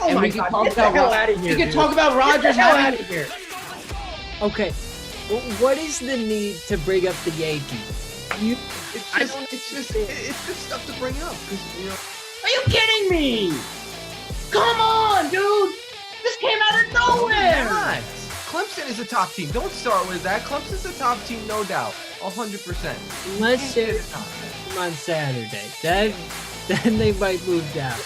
Oh and my we can God, talk get the about hell out of here. We can dude. talk about Rodgers. Get the hell out of here. Okay, what is the need to bring up the Yankees? It's just stuff to bring up because Are you kidding me? Come on, dude. This came out of nowhere. not. Clemson is a top team. Don't start with that. Clemson's a top team, no doubt, 100%. Unless they're on Saturday, then they might move down.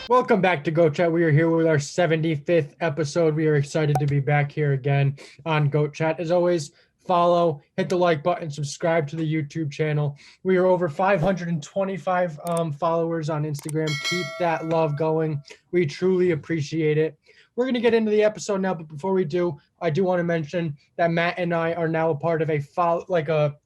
Welcome back to Goat Chat. We are here with our 75th episode. We are excited to be back here again on Goat Chat. As always, follow, hit the like button, subscribe to the YouTube channel. We are over 525 followers on Instagram. Keep that love going. We truly appreciate it. We're going to get into the episode now, but before we do, I do want to mention that Matt and I are now a part of a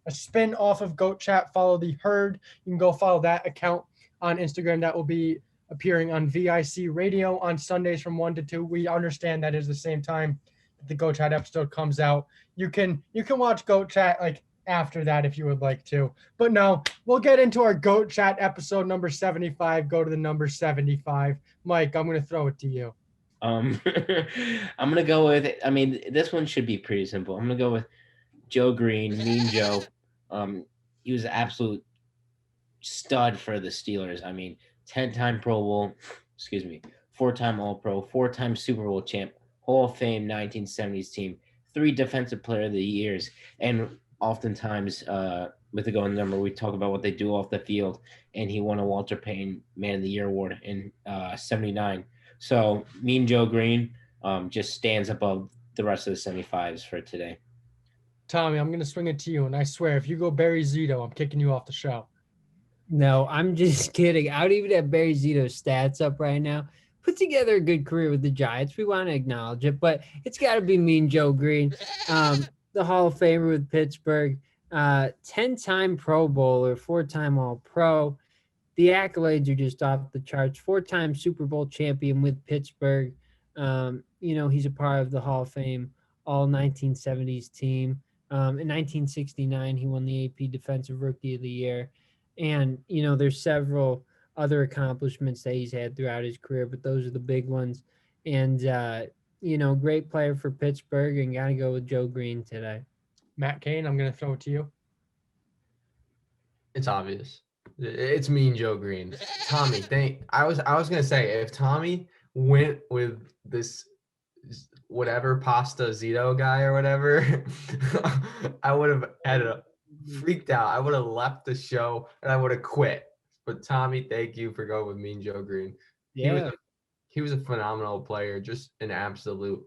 spin off of Goat Chat. Follow the Herd. You can go follow that account on Instagram. That will be appearing on VIC Radio on Sundays from 1 to 2. We understand that is the same time that the Goat Chat episode comes out. You can watch Goat Chat like after that if you would like to. But no, we'll get into our Goat Chat episode number 75. Go to the number 75. Mike, I'm going to throw it to you. I'm gonna go with. I mean, this one should be pretty simple. I'm gonna go with Joe Green, Mean Joe. He was an absolute stud for the Steelers. I mean, 10-time Pro Bowl, 4-time All-Pro, 4-time Super Bowl champ, Hall of Fame 1970s team, 3 Defensive Player of the Years, and oftentimes with the golden number, we talk about what they do off the field, and he won a Walter Payton Man of the Year award in '79. So Mean Joe Green just stands above the rest of the 75s for today. Tommy, I'm going to swing it to you, and I swear, if you go Barry Zito, I'm kicking you off the show. No, I'm just kidding. I don't even have Barry Zito's stats up right now. Put together a good career with the Giants. We want to acknowledge it, but it's got to be Mean Joe Green, the Hall of Famer with Pittsburgh, 10-time Pro Bowler, 4-time All-Pro. The accolades are just off the charts. 4-time Super Bowl champion with Pittsburgh. He's a part of the Hall of Fame All 1970s team. In 1969, he won the AP Defensive Rookie of the Year. And, there's several other accomplishments that he's had throughout his career, but those are the big ones. And, great player for Pittsburgh, and got to go with Joe Green today. Matt Cain, I'm going to throw it to you. It's obvious. It's Mean Joe Green. Tommy, I was gonna say, if Tommy went with this whatever Pasta Zito guy or whatever, I would have freaked out. I would have left the show and I would have quit. But Tommy, thank you for going with Mean Joe Green. Yeah. He was a phenomenal player, just an absolute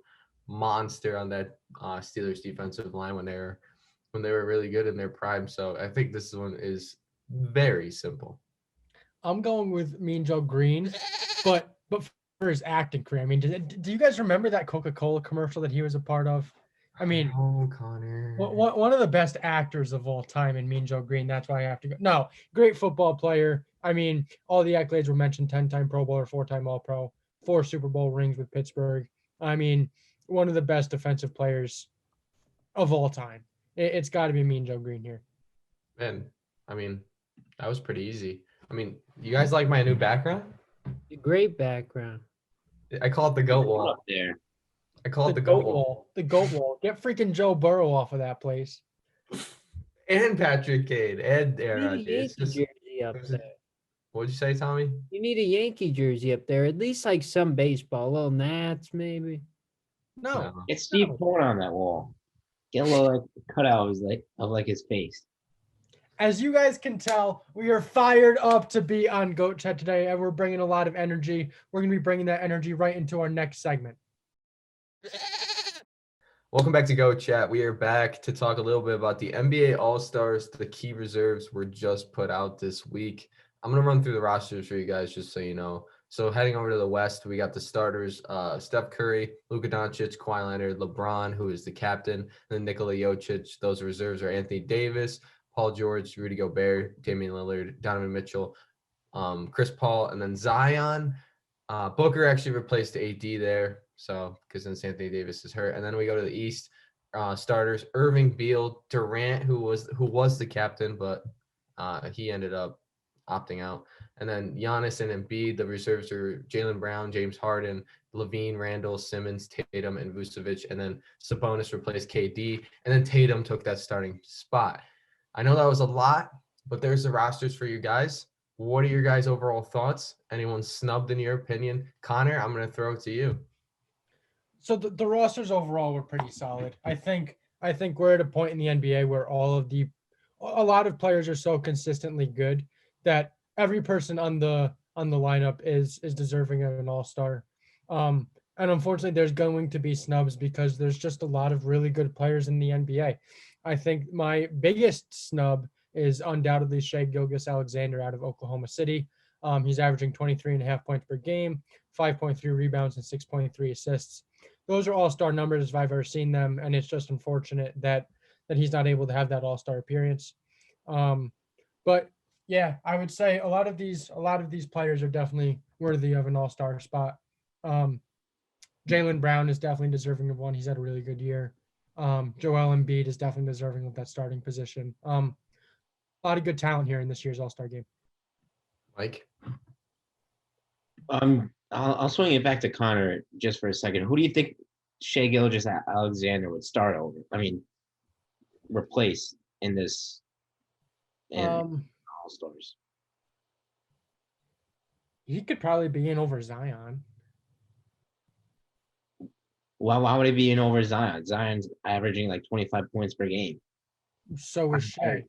monster on that Steelers defensive line when they were really good in their prime. So I think this one is very simple. I'm going with Mean Joe Green, but for his acting career. I mean, do you guys remember that Coca-Cola commercial that he was a part of? I mean, oh, Connor, one of the best actors of all time in Mean Joe Green. That's why I have to go. No, great football player. I mean, all the accolades were mentioned: 10-time Pro Bowler, 4-time All-Pro, 4 Super Bowl rings with Pittsburgh. I mean, one of the best defensive players of all time. It's got to be Mean Joe Green here. Man, I mean, that was pretty easy. I mean, you guys like my new background? Great background. I call it the goat wall. Up there. I call it the goat wall. The goat wall. Get freaking Joe Burrow off of that place. And Patrick Cade and Aaron You need a Rodgers. Yankee jersey up there. What'd you say, Tommy? You need a Yankee jersey up there. At least like some baseball, little Nats maybe. No. Get Steve Cohen on that wall. Get a little cutout of his face. As you guys can tell, we are fired up to be on Goat Chat today, and we're bringing a lot of energy. We're going to be bringing that energy right into our next segment. Welcome back to Go Chat. We are back to talk a little bit about the NBA All-Stars. The key reserves were just put out this week. I'm going to run through the rosters for you guys just so you know. So heading over to the West, we got the starters, Steph Curry, Luka Doncic, Kawhi Leonard, LeBron, who is the captain, and then Nikola Jokic. Those reserves are Anthony Davis, Paul George, Rudy Gobert, Damian Lillard, Donovan Mitchell, Chris Paul, and then Zion. Booker actually replaced AD there, so because then Anthony Davis is hurt. And then we go to the East. Starters: Irving, Beal, Durant, who was the captain, but he ended up opting out. And then Giannis and Embiid, the reserves are Jaylen Brown, James Harden, Levine, Randall, Simmons, Tatum, and Vucevic. And then Sabonis replaced KD. And then Tatum took that starting spot. I know that was a lot, but there's the rosters for you guys. What are your guys' overall thoughts? Anyone snubbed in your opinion? Connor, I'm going to throw it to you. So the rosters overall were pretty solid. I think we're at a point in the NBA where a lot of players are so consistently good that every person on the lineup is deserving of an all-star. And unfortunately there's going to be snubs because there's just a lot of really good players in the NBA. I think my biggest snub is undoubtedly Shea Gilgeous-Alexander out of Oklahoma City. He's averaging 23.5 points per game, 5.3 rebounds, and 6.3 assists. Those are all-star numbers if I've ever seen them, and it's just unfortunate that he's not able to have that all-star appearance. But yeah, I would say a lot of these players are definitely worthy of an all-star spot. Jaylen Brown is definitely deserving of one. He's had a really good year. Joel Embiid is definitely deserving of that starting position. A lot of good talent here in this year's all-star game. Mike? I'll swing it back to Connor just for a second. Who do you think Shea Gilgeous-Alexander would start over? I mean, replace in this in All Stars? He could probably be in over Zion. Well, why would he be in over Zion? Zion's averaging like 25 points per game. So is Shea.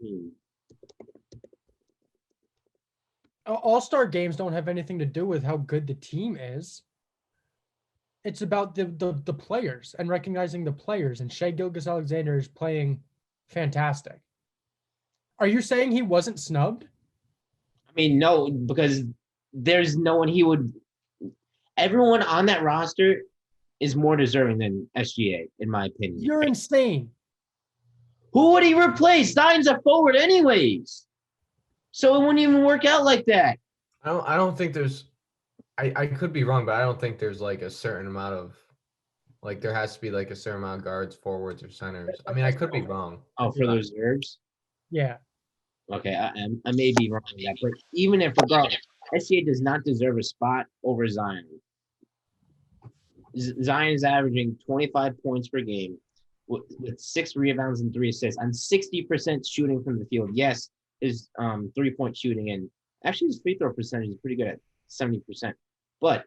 All-star games don't have anything to do with how good the team is. It's about the players and recognizing the players. And Shea Gilgeous-Alexander is playing fantastic. Are you saying he wasn't snubbed? I mean, no, because there's no one he would. Everyone on that roster is more deserving than SGA, in my opinion. You're insane. Who would he replace? Zion's a forward, anyways. So it wouldn't even work out like that. I don't think there's I could be wrong, but I don't think there's like a certain amount of like there has to be like a certain amount of guards, forwards, or centers. I mean, I could be wrong. Oh, for the reserves? Yeah. Okay, I may be wrong with that, but even if regardless, SGA does not deserve a spot over Zion. Zion is averaging 25 points per game with 6 rebounds and 3 assists on 60% shooting from the field. Yes, his 3-point shooting and actually his free throw percentage is pretty good at 70%. But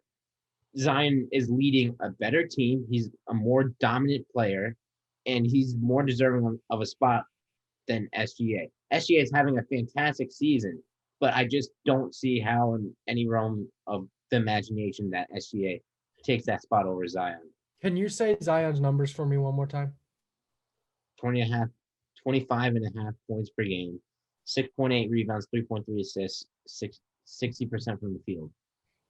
Zion is leading a better team. He's a more dominant player, and he's more deserving of a spot than SGA. SGA is having a fantastic season, but I just don't see how in any realm of the imagination that SGA takes that spot over Zion. Can you say Zion's numbers for me one more time? 25 and a half points per game, 6.8 rebounds, 3.3 assists, 60% from the field.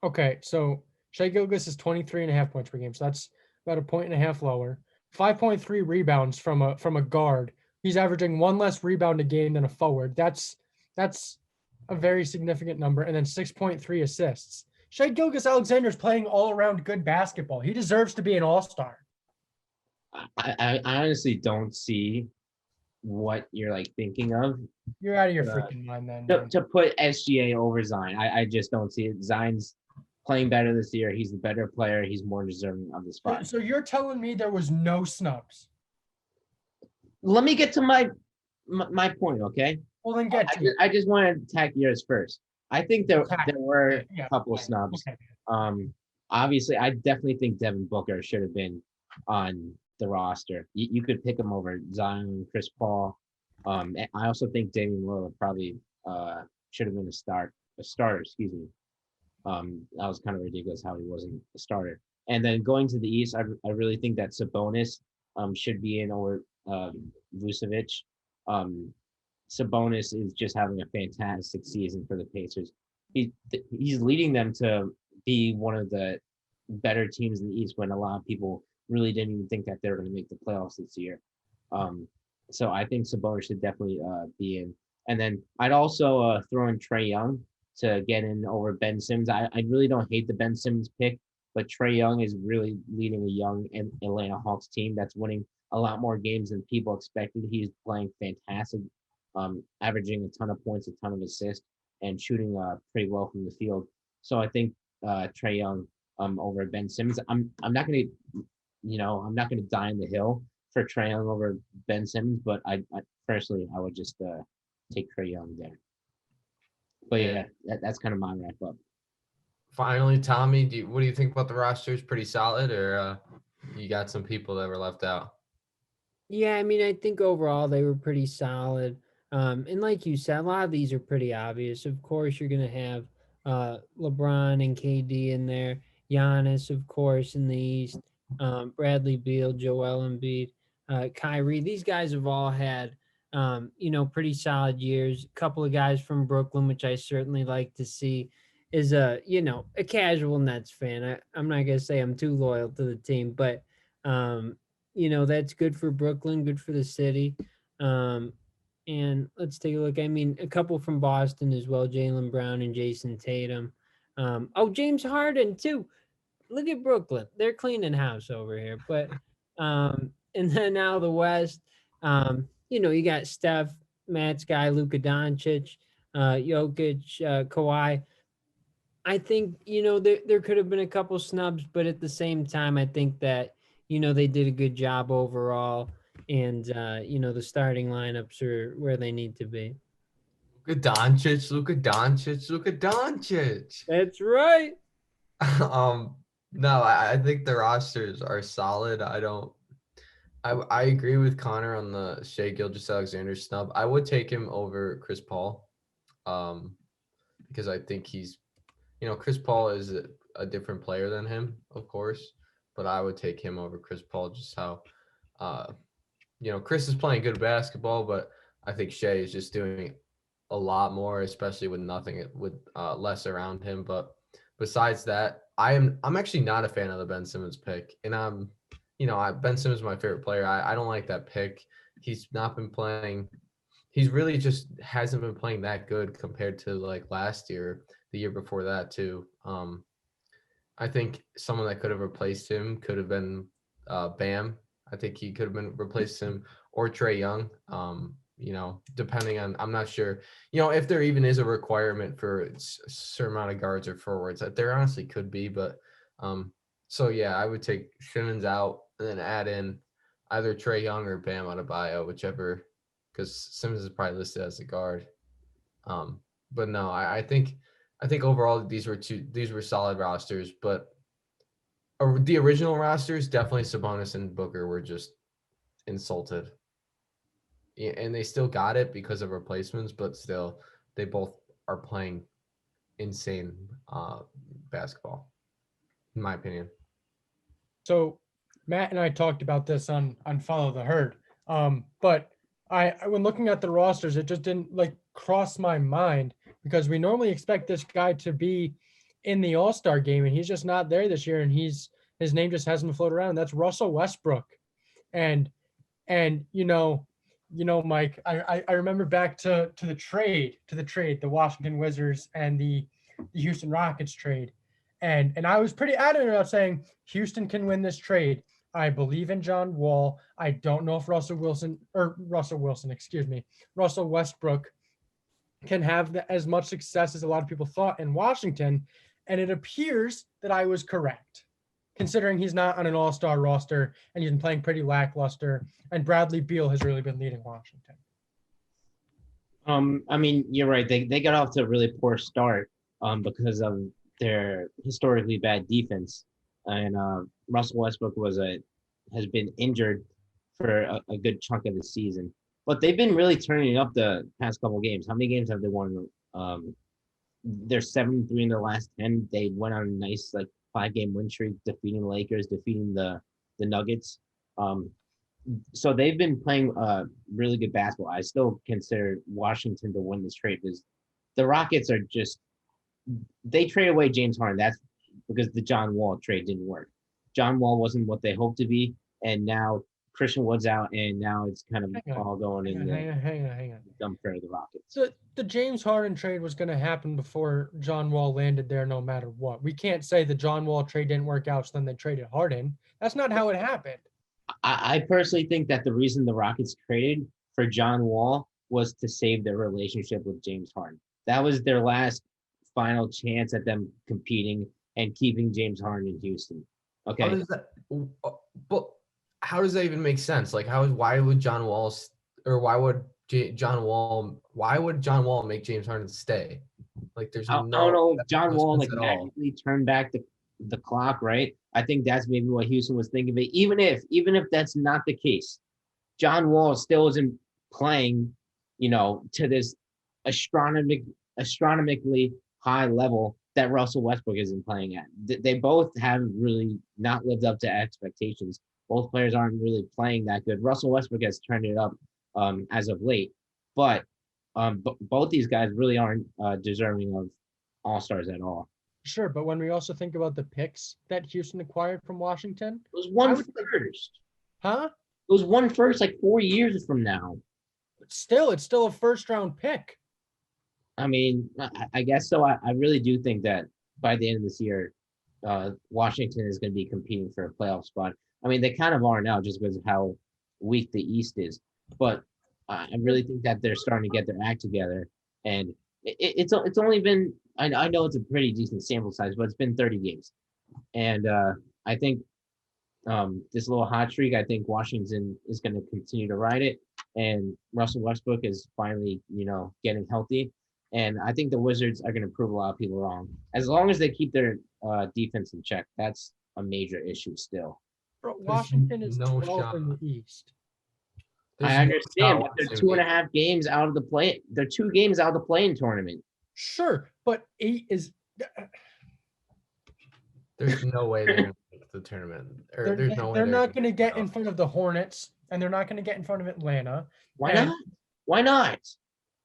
Okay, so Shea Gilgeous is 23.5 points per game, so that's about a point and a half lower. 5.3 rebounds from a guard. He's averaging 1 less rebound a game than a forward. That's a very significant number. And then 6.3 assists. Shea Gilgeous-Alexander is playing all around good basketball. He deserves to be an all-star. I honestly don't see what you're like thinking of. You're out of your freaking mind then. To put SGA over Zion, I just don't see it. Zion's playing better this year. He's the better player. He's more deserving of the spot. So you're telling me there was no snubs? Let me get to my point, okay? Well, then get to it. I just want to attack yours first. I think there were a couple of snubs. Okay. Obviously, I definitely think Devin Booker should have been on the roster. You could pick him over Zion, Chris Paul. And I also think Damian Lillard probably should have been a starter. Excuse me. That was kind of ridiculous how he wasn't a starter. And then going to the East, I really think that Sabonis should be in over Vucevic. Sabonis is just having a fantastic season for the Pacers. He's leading them to be one of the better teams in the East when a lot of people really didn't even think that they were going to make the playoffs this year. So I think Sabonis should definitely be in. And then I'd also throw in Trae Young to get in over Ben Simmons. I really don't hate the Ben Simmons pick, but Trae Young is really leading a young Atlanta Hawks team that's winning a lot more games than people expected. He's playing fantastic, averaging a ton of points, a ton of assists. and shooting pretty well from the field. So I think Trae Young over Ben Simmons. I'm not gonna I'm not gonna die on the hill for Trae Young over Ben Simmons, but I personally I would just take Trae Young there. But yeah, that's kind of my wrap up. Finally, Tommy, what do you think about the roster? Is pretty solid, or you got some people that were left out? Yeah, I mean, I think overall they were pretty solid. And like you said, a lot of these are pretty obvious. Of course, you're going to have LeBron and KD in there, Giannis, of course, in the East, Bradley Beal, Joel Embiid, Kyrie. These guys have all had, pretty solid years. A couple of guys from Brooklyn, which I certainly like to see, is a casual Nets fan. I'm not going to say I'm too loyal to the team, but that's good for Brooklyn, good for the city. And let's take a look. I mean, a couple from Boston as well, Jaylen Brown and Jason Tatum. James Harden too. Look at Brooklyn. They're cleaning house over here. But and then now the West, you got Steph, Matt Sky, Luka Doncic, Jokic, Kawhi. I think, there could have been a couple snubs, but at the same time, I think that, they did a good job overall. And, the starting lineups are where they need to be. Luka Doncic, Luka Doncic, Luka Doncic. That's right. No, I think the rosters are solid. I agree with Connor on the Shea Gilgeous-Alexander snub. I would take him over Chris Paul, because I think Chris Paul is a different player than him, of course, but I would take him over Chris Paul. Just how, Chris is playing good basketball, but I think Shea is just doing a lot more, especially with less around him. But besides that, I'm actually not a fan of the Ben Simmons pick, and Ben Simmons is my favorite player. I don't like that pick. He's not been playing. He's really just hasn't been playing that good compared to like last year, the year before that too. I think someone that could have replaced him could have been Bam. I think he could have been replaced him or Trae Young. Depending on, I'm not sure, if there even is a requirement for a certain amount of guards or forwards. That there honestly could be, but so yeah, I would take Simmons out and then add in either Trae Young or Bam Adebayo, whichever, because Simmons is probably listed as a guard. But no, I think overall these were solid rosters, but the original rosters, definitely Sabonis and Booker were just insulted. Yeah, and they still got it because of replacements, but still they both are playing insane basketball, in my opinion. So Matt and I talked about this on Follow the Herd. But I when looking at the rosters, it just didn't cross my mind, because we normally expect this guy to be in the All-Star game, and he's just not there this year, and his name just hasn't floated around. That's Russell Westbrook. And Mike, I remember back to the trade, the Washington Wizards and the Houston Rockets trade. And I was pretty adamant about saying Houston can win this trade. I believe in John Wall. I don't know if Russell Westbrook can have as much success as a lot of people thought in Washington. And it appears that I was correct, considering he's not on an all-star roster and he's been playing pretty lackluster. And Bradley Beal has really been leading Washington. I mean, you're right. They got off to a really poor start because of their historically bad defense. And Russell Westbrook has been injured for a good chunk of the season. But they've been really turning it up the past couple games. How many games have they won? They're 7-3 in their last 10. They went on a nice 5-game win streak, defeating the Lakers, defeating the Nuggets. So they've been playing really good basketball. I still consider Washington to win this trade, because the Rockets are they traded away James Harden. That's because the John Wall trade didn't work. John Wall wasn't what they hoped to be, and now Christian Wood's out, and now it's kind of all going in the Hang on. dumpster of the Rockets. So the James Harden trade was going to happen before John Wall landed there, no matter what. We can't say the John Wall trade didn't work out, so then they traded Harden. That's not how it happened. I personally think that the reason the Rockets traded for John Wall was to save their relationship with James Harden. That was their last final chance at them competing and keeping James Harden in Houston. How Okay. does that? But how does that even make sense? Like, why would John Wall make James Harden stay? Like, there's I no. don't know if that makes John no Wall sense like at all. magically turned back the clock, right? I think that's maybe what Houston was thinking. But even if that's not the case, John Wall still isn't playing, to this astronomically high level that Russell Westbrook isn't playing at. They both have really not lived up to expectations. Both players aren't really playing that good. Russell Westbrook has turned it up as of late, but both these guys really aren't deserving of all-stars at all. Sure, but when we also think about the picks that Houston acquired from Washington, It was one I would first. huh? It was one first like 4 years from now. But still, it's still a first-round pick. I mean, I guess so. I really do think that by the end of this year, Washington is going to be competing for a playoff spot. I mean, they kind of are now just because of how weak the East is. But I really think that they're starting to get their act together. And it's only been, I know it's a pretty decent sample size, but it's been 30 games. And I think this little hot streak, I think Washington is going to continue to ride it. And Russell Westbrook is finally, getting healthy. And I think the Wizards are going to prove a lot of people wrong. As long as they keep their defense in check, that's a major issue still. Bro, Washington is no 12 shot. in the East. There's I no understand, shot but they're Washington 2.5 games out of the play. They're 2 games out of the play-in tournament. Sure, but 8 is. There's no way they're going to make the tournament. Or there's no way They're not going to make get the in front of the Hornets, and they're not going to get in front of Atlanta. Why And- not? Why not?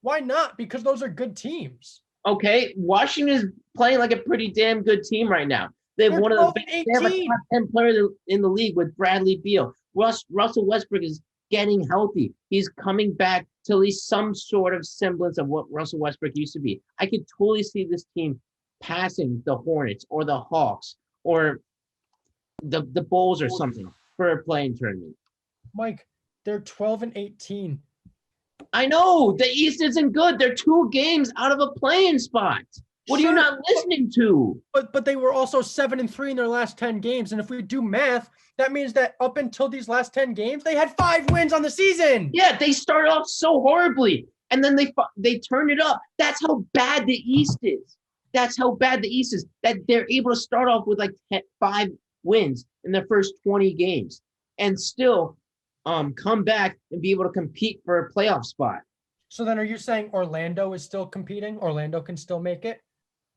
Why not? Because those are good teams. Okay, Washington is playing like a pretty damn good team right now. They have They're one of 12 the and they have a 18. top 10 player in the league with Bradley Beal. Russell Westbrook is getting healthy. He's coming back to at least some sort of semblance of what Russell Westbrook used to be. I could totally see this team passing the Hornets or the Hawks or the Bulls or something for a playing tournament. Mike, they're 12 and 18. I know the East isn't good. They're 2 games out of a playing spot. What are you Sure, not listening to? But they were also 7 and 3 in their last 10 games. And if we do math, that means that up until these last 10 games, they had 5 wins on the season. Yeah, they started off so horribly, and then they turned it up. That's how bad the East is. That's how bad the East is. That they're able to start off with like 5 wins in their first 20 games, and still come back and be able to compete for a playoff spot. So then are you saying Orlando is still competing? Orlando can still make it?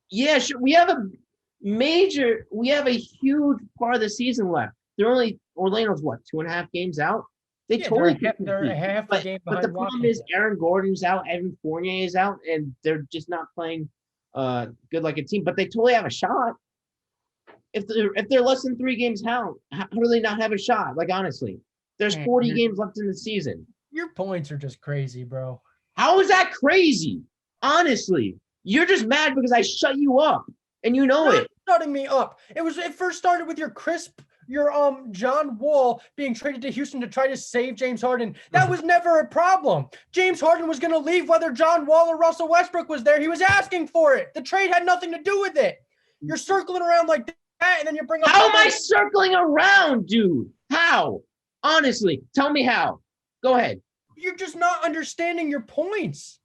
Yeah, sure. We have a huge part of the season left. Orlando's what, 2.5 games out? They Yeah, totally they're a half a game but behind the problem Washington. is Aaron Gordon's out, Evan Fournier is out, and they're just not playing good like a team. But they totally have a shot. If they're less than 3 games out, how do they not have a shot? Like honestly, there's 40 games left in the season. Your points are just crazy, bro. How is that crazy? Honestly, you're just mad because I shut you up, and you know You're it. shutting me up. It first started with your John Wall being traded to Houston to try to save James Harden. That was never a problem. James Harden was going to leave whether John Wall or Russell Westbrook was there. He was asking for it. The trade had nothing to do with it. You're circling around like that, and then you bring up. How am I circling around, dude? How? Honestly, tell me how. Go ahead. You're just not understanding your points.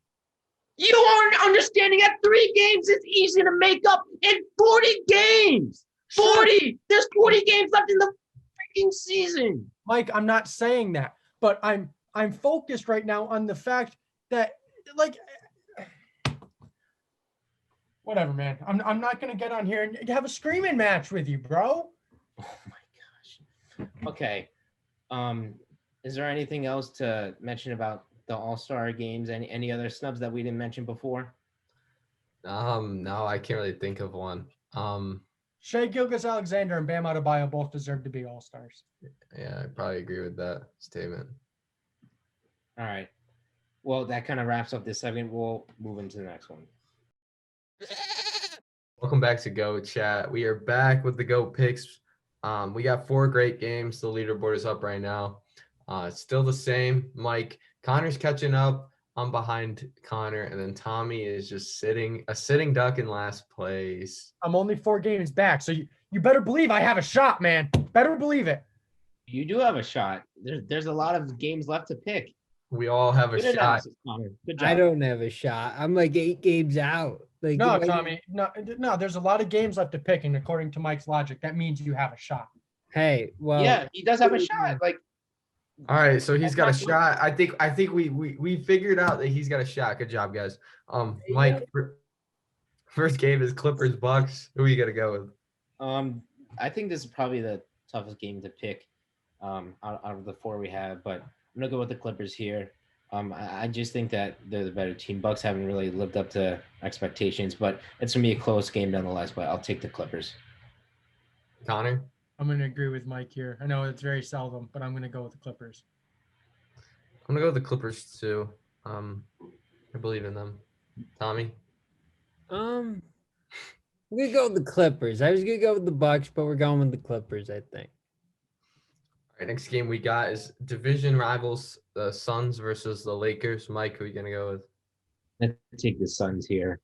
You aren't understanding that 3 games is easy to make up in 40 games. 40. There's 40 games left in the freaking season. Mike, I'm not saying that, but I'm focused right now on the fact that, like, whatever, man. I'm not gonna get on here and have a screaming match with you, bro. Oh my gosh. Okay. Is there anything else to mention about the All-Star games? Any other snubs that we didn't mention before? No, I can't really think of one. Shai Gilgeous-Alexander and Bam Adebayo both deserve to be All-Stars. Yeah, I probably agree with that statement. All right. Well, that kind of wraps up this segment. We'll move into the next one. Welcome back to Go Chat. We are back with the Go picks. We got 4 great games. The leaderboard is up right now. It's still the same. Mike, Connor's catching up. I'm behind Connor, and then Tommy is just a sitting duck in last place. I'm only 4 games back, so you better believe I have a shot, man. Better believe it. You do have a shot. There's a lot of games left to pick. We all have a Good shot. analysis, Connor. Good job. I don't have a shot. I'm like 8 games out. Like No, like- Tommy. No. There's a lot of games left to pick, and according to Mike's logic, that means you have a shot. Hey, well, Yeah, he does have a shot. Like, All right, so he's got a That's not shot. I think we figured out that he's got a shot. Good job, guys. Mike, first game is Clippers Bucks. Who are you gonna go with? I think this is probably the toughest game to pick out of the 4 we have, but I'm gonna go with the Clippers here. I just think that they're the better team. Bucks haven't really lived up to expectations, but it's gonna be a close game nonetheless. But I'll take the Clippers. Connor. I'm going to agree with Mike here. I know it's very seldom, but I'm going to go with the Clippers. I'm gonna go with the Clippers too. I believe in them. Tommy. I'm gonna go with the Clippers. I was gonna go with the Bucks, but we're going with the Clippers, I think. All right, next game we got is division rivals, the Suns versus the Lakers. Mike, who are you gonna go with? Let's take the Suns here.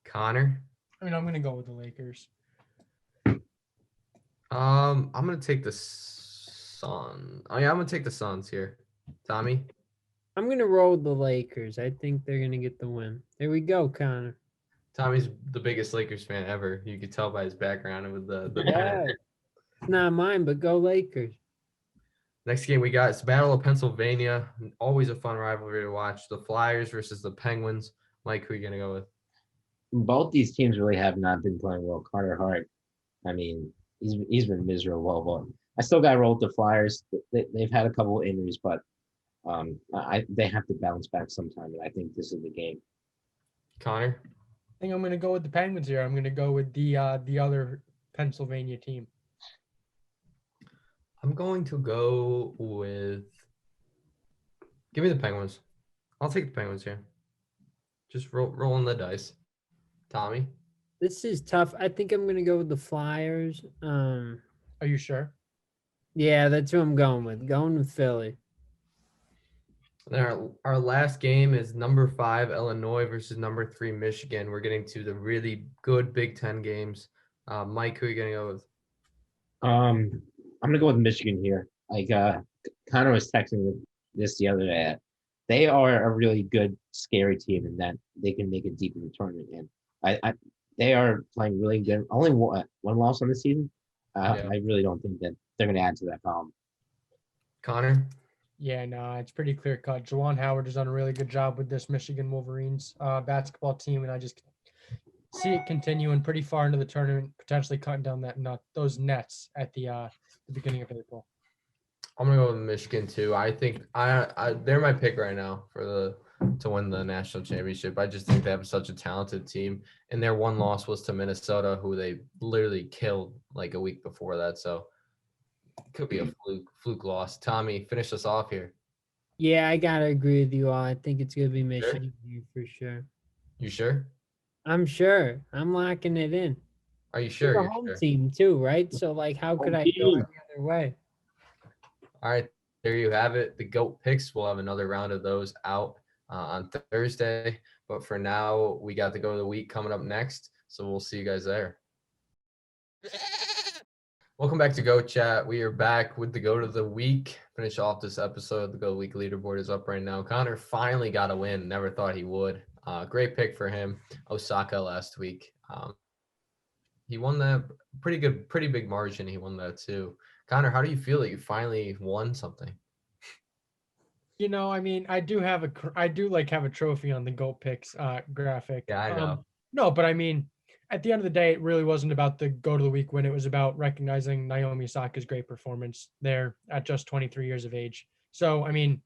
Connor. I mean, I'm going to go with the Lakers. I'm gonna take the Sun. Oh yeah, I'm gonna take the Suns here. Tommy. I'm gonna roll with the Lakers. I think they're gonna get the win. There we go, Connor. Tommy's the biggest Lakers fan ever. You could tell by his background with the Yeah. It's not mine, but go Lakers. Next game we got is Battle of Pennsylvania. Always a fun rivalry to watch. The Flyers versus the Penguins. Mike, who are you gonna go with? Both these teams really have not been playing well. Carter Hart, I mean, he's been miserable. But I still got to roll with the Flyers. They've had a couple of injuries, but they have to bounce back sometime, and I think this is the game. Connor. I think I'm going to go with the Penguins here. I'm going to go with the other Pennsylvania team. I'm going to go with. Give me the Penguins. I'll take the Penguins here. Just rolling the dice. Tommy. This is tough. I think I'm gonna go with the Flyers. Are you sure? Yeah, that's who I'm going with. Going with Philly. Then our last game is number 5 Illinois versus number 3 Michigan. We're getting to the really good Big Ten games. Mike, who are you gonna go with? I'm gonna go with Michigan here. Like Connor was texting with this the other day. They are a really good, scary team, and that they can make it deep in the tournament. And they are playing really good. Only one loss on the season. Yeah. I really don't think that they're gonna add to that column. Connor. Yeah, no, it's pretty clear cut. Juwan Howard has done a really good job with this Michigan Wolverines basketball team, and I just see it continuing pretty far into the tournament, potentially cutting down those nets at the beginning of April. I'm gonna go with Michigan too. I think they're my pick right now to win the national championship. I just think they have such a talented team, and their one loss was to Minnesota, who they literally killed like a week before that. So it could be a fluke loss. Tommy, finish us off here. Yeah, I gotta agree with you all. I think it's gonna be Michigan here for sure. You sure? I'm sure. I'm locking it in. Are you It's sure? a You're home sure? team too, right? So like, how could I go any other way? All right, there you have it. The GOAT picks. We'll have another round of those out on Thursday. But for now, we got the GOAT of the week coming up next. So we'll see you guys there. Welcome back to GOAT Chat. We are back with the GOAT of the week. Finish off this episode. The GOAT of the week leaderboard is up right now. Connor finally got a win. Never thought he would. Great pick for him. Osaka last week. He won that pretty big margin. He won that too. Connor, how do you feel that you finally won something? You know, I mean, I do have a trophy on the GOAT picks graphic. Yeah, I know. No, but I mean, at the end of the day, it really wasn't about the GOAT of the week win. It was about recognizing Naomi Osaka's great performance there at just 23 years of age. So, I mean,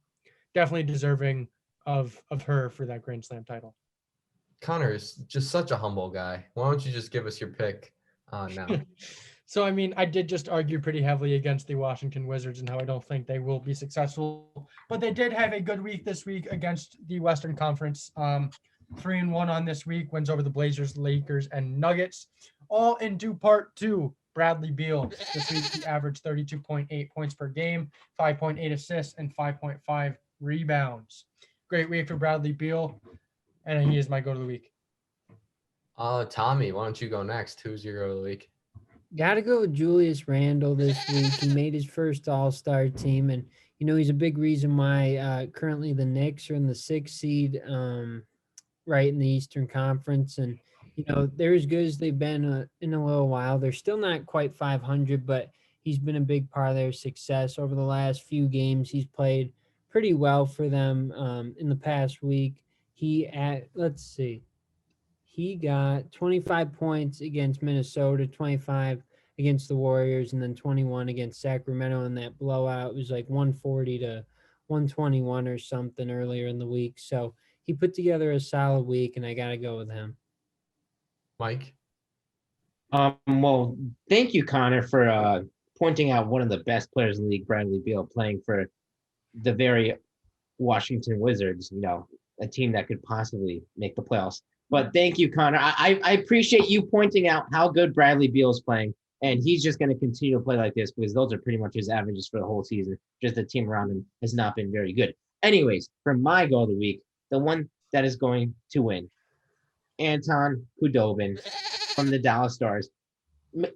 definitely deserving of her for that Grand Slam title. Connor is just such a humble guy. Why don't you just give us your pick now? So, I mean, I did just argue pretty heavily against the Washington Wizards and how I don't think they will be successful. But they did have a good week this week against the Western Conference. 3-1 on this week, wins over the Blazers, Lakers, and Nuggets, all in due part to Bradley Beal. This week, he averaged 32.8 points per game, 5.8 assists, and 5.5 rebounds. Great week for Bradley Beal, and he is my go to the week. Tommy, why don't you go next? Who's your go of the week? Got to go with Julius Randle this week. He made his first All-Star team, and he's a big reason why currently the Knicks are in the 6th seed, right in the Eastern Conference, and they're as good as they've been in a little while. They're still not quite 500, but he's been a big part of their success over the last few games. He's played pretty well for them in the past week. Let's see. He got 25 points against Minnesota, 25 against the Warriors, and then 21 against Sacramento in that blowout. It was like 140 to 121 or something earlier in the week. So he put together a solid week, and I got to go with him. Mike? Well, thank you, Connor, for pointing out one of the best players in the league, Bradley Beal, playing for the very Washington Wizards, a team that could possibly make the playoffs. But thank you, Connor. I appreciate you pointing out how good Bradley Beal is playing, and he's just going to continue to play like this because those are pretty much his averages for the whole season. Just the team around him has not been very good. Anyways, for my goal of the week, the one that is going to win, Anton Khudobin from the Dallas Stars.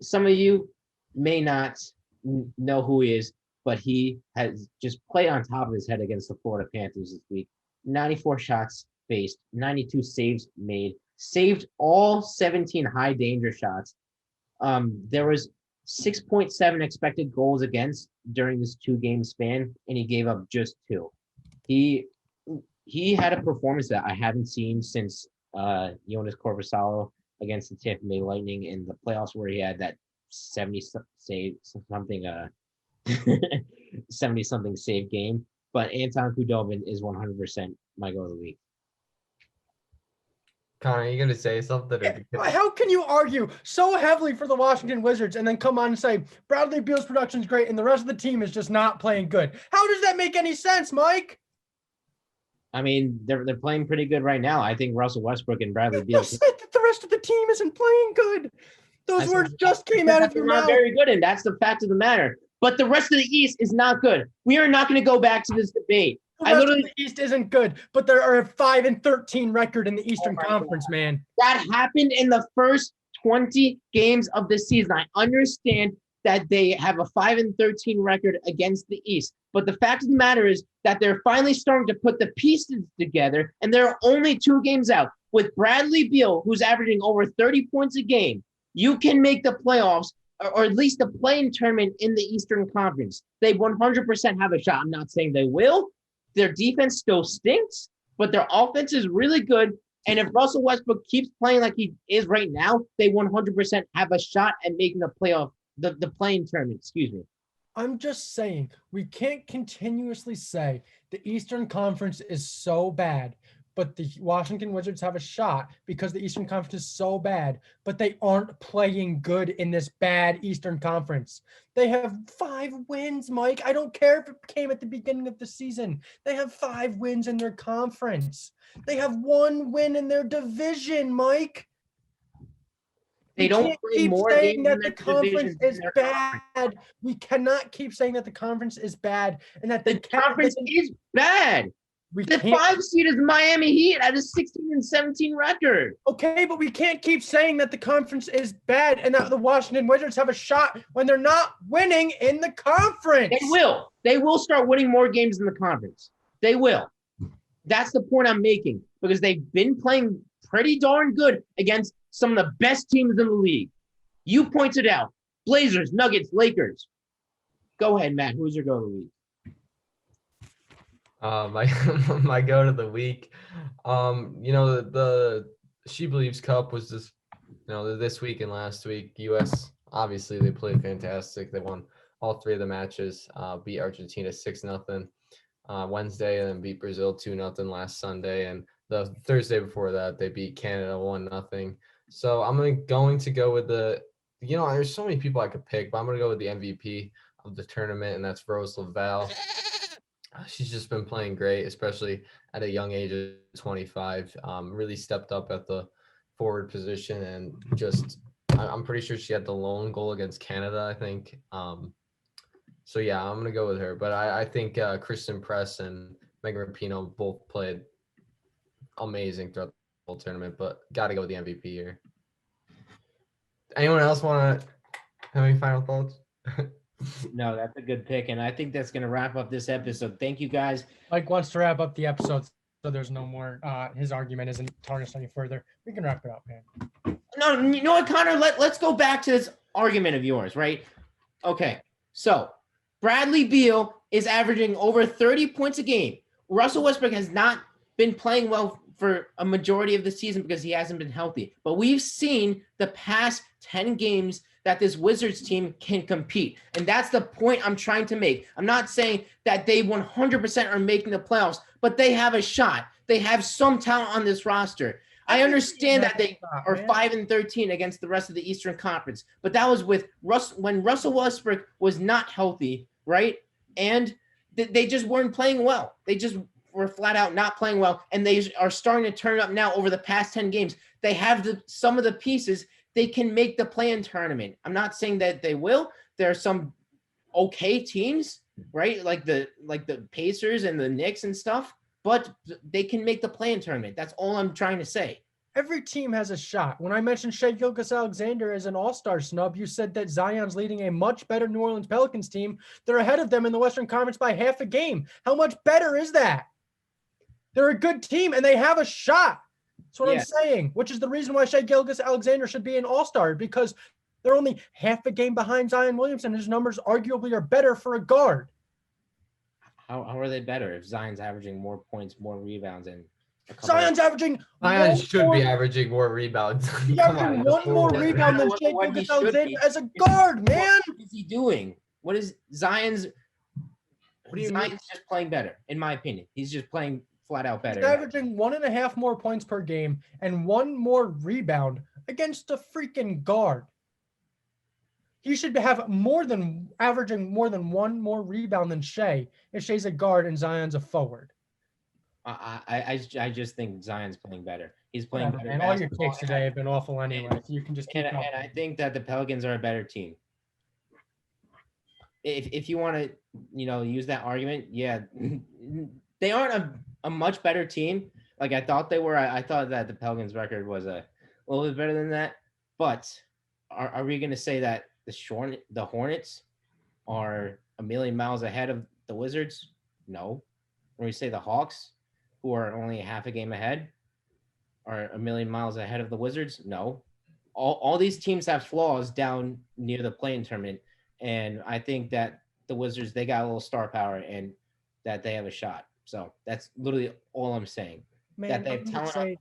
Some of you may not know who he is, but he has just played on top of his head against the Florida Panthers this week. 94 shots faced, 92 saves made, saved all 17 high danger shots. There was 6.7 expected goals against during this 2-game span, and he gave up just 2. He had a performance that I haven't seen since Jonas Corvusalo against the Tampa Bay Lightning in the playoffs, where he had that 70-something save game. But Anton Khudobin is 100% my goal of the week. Connor, are you going to say something? How can you argue so heavily for the Washington Wizards and then come on and say Bradley Beal's production is great and the rest of the team is just not playing good? How does that make any sense, Mike? I mean, they're playing pretty good right now. I think Russell Westbrook and Bradley Beal. You said that the rest of the team isn't playing good. Those words just came out of your mouth. Not very good, and that's the fact of the matter. But the rest of the East is not good. We are not going to go back to this debate. The rest of the East isn't good, but there are a 5-13 record in the Eastern Conference, man. That happened in the first 20 games of the season. I understand that they have a 5-13 record against the East. But the fact of the matter is that they're finally starting to put the pieces together, and they're only 2 games out. With Bradley Beal, who's averaging over 30 points a game, you can make the playoffs, or at least the play-in tournament in the Eastern Conference. They 100% have a shot. I'm not saying they will. Their defense still stinks, but their offense is really good. And if Russell Westbrook keeps playing like he is right now, they 100% have a shot at making the playoff, the play-in tournament, excuse me. I'm just saying, we can't continuously say the Eastern Conference is so bad, but the Washington Wizards have a shot because the Eastern Conference is so bad, but they aren't playing good in this bad Eastern Conference. They have 5 wins, Mike. I don't care if it came at the beginning of the season. They have 5 wins in their conference. They have 1 win in their division, Mike. They don't play more games that the conference is bad. We cannot keep saying that the conference is bad and that the conference is bad. The 5 seed is Miami Heat at a 16-17 record. Okay, but we can't keep saying that the conference is bad and that the Washington Wizards have a shot when they're not winning in the conference. They will. They will start winning more games in the conference. They will. That's the point I'm making, because they've been playing pretty darn good against some of the best teams in the league. You pointed out Blazers, Nuggets, Lakers. Go ahead, Matt. Who's your go of the week? My go to the week. The She Believes Cup was just, this week and last week. US, obviously, they played fantastic. They won all 3 of the matches, beat Argentina 6-0 Wednesday, and then beat Brazil 2-0 last Sunday. And the Thursday before that, they beat Canada 1-0. So I'm going to go with there's so many people I could pick, but I'm going to go with the MVP of the tournament, and that's Rose Lavelle. She's just been playing great, especially at a young age of 25. Really stepped up at the forward position, and I'm pretty sure she had the lone goal against Canada, I think. So yeah, I'm gonna go with her. But I think Kristen Press and Megan Rapinoe both played amazing throughout the whole tournament, but got to go with the MVP here. Anyone else want to have any final thoughts? No, that's a good pick, and I think that's going to wrap up this episode. Thank you, guys. Mike wants to wrap up the episode, so there's no more. His argument isn't tarnished any further. We can wrap it up, man. No, you know what, Connor? Let's go back to this argument of yours, right? Okay, so Bradley Beal is averaging over 30 points a game. Russell Westbrook has not been playing well for a majority of the season because he hasn't been healthy. But we've seen the past 10 games that this Wizards team can compete. And that's the point I'm trying to make. I'm not saying that they 100% are making the playoffs, but they have a shot. They have some talent on this roster. I understand that they are 5-13 against the rest of the Eastern Conference, but that was with when Russell Westbrook was not healthy, right? And they just weren't playing well. They just were flat out not playing well, and they are starting to turn up now over the past 10 games. They have some of the pieces. They can make the play-in tournament. I'm not saying that they will. There are some okay teams, right? Like the Pacers and the Knicks and stuff, but they can make the play-in tournament. That's all I'm trying to say. Every team has a shot. When I mentioned Shai Gilgeous-Alexander as an all-star snub, you said that Zion's leading a much better New Orleans Pelicans team. They're ahead of them in the Western Conference by half a game. How much better is that? They're a good team, and they have a shot. That's what I'm saying, which is the reason why Shai Gilgeous-Alexander should be an all-star, because they're only half a game behind Zion Williamson. His numbers arguably are better for a guard. How are they better if Zion's averaging more points, more rebounds, and Zion's averaging. Zion should be averaging more rebounds. He's averaging one more rebound than Shai Gilgeous-Alexander as a guard, man. What is he doing? What is Zion's? What do you Zion's mean? just playing better, in my opinion. He's just playing flat out better. He's averaging 1.5 more points per game and 1 more rebound against a freaking guard. He should have averaging more than 1 more rebound than Shai if Shai's a guard and Zion's a forward. I just think Zion's playing better. He's playing better. And all your takes today have been awful anyway. So you can just keep and I think that the Pelicans are a better team. If you want to, use that argument, yeah, they aren't a much better team. Like I thought they were. I thought that the Pelicans record was a little bit better than that. But are we going to say that the Hornets are a million miles ahead of the Wizards? No. Or we say the Hawks, who are only a half a game ahead, are a million miles ahead of the Wizards? No. All these teams have flaws down near the play-in tournament, and I think that the Wizards, they got a little star power and that they have a shot. So that's literally all I'm saying. Man, that they have talent.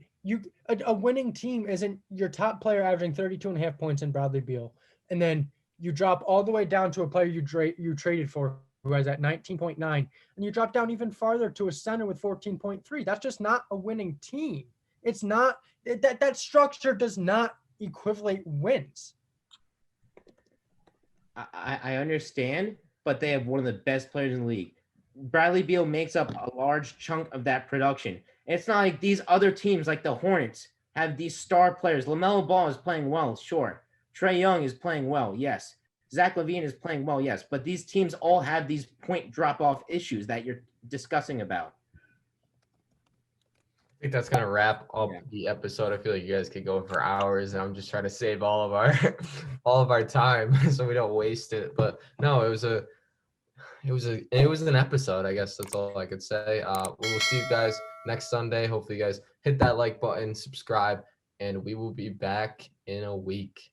A winning team isn't your top player averaging 32.5 points in Bradley Beal, and then you drop all the way down to a player you traded for who has at 19.9, and you drop down even farther to a center with 14.3. That's just not a winning team. It's not that structure does not equivalent wins. I understand, but they have one of the best players in the league. Bradley Beal makes up a large chunk of that production. It's not like these other teams like the Hornets have these star players. LaMelo Ball is playing well, sure. Trae Young is playing well, yes. Zach LaVine is playing well, yes. But these teams all have these point drop-off issues that you're discussing about. I think that's gonna wrap up the episode. I feel like you guys could go for hours, and I'm just trying to save all of our time so we don't waste it. But no, it was an episode. I guess that's all I could say. We will see you guys next Sunday. Hopefully, you guys hit that like button, subscribe, and we will be back in a week.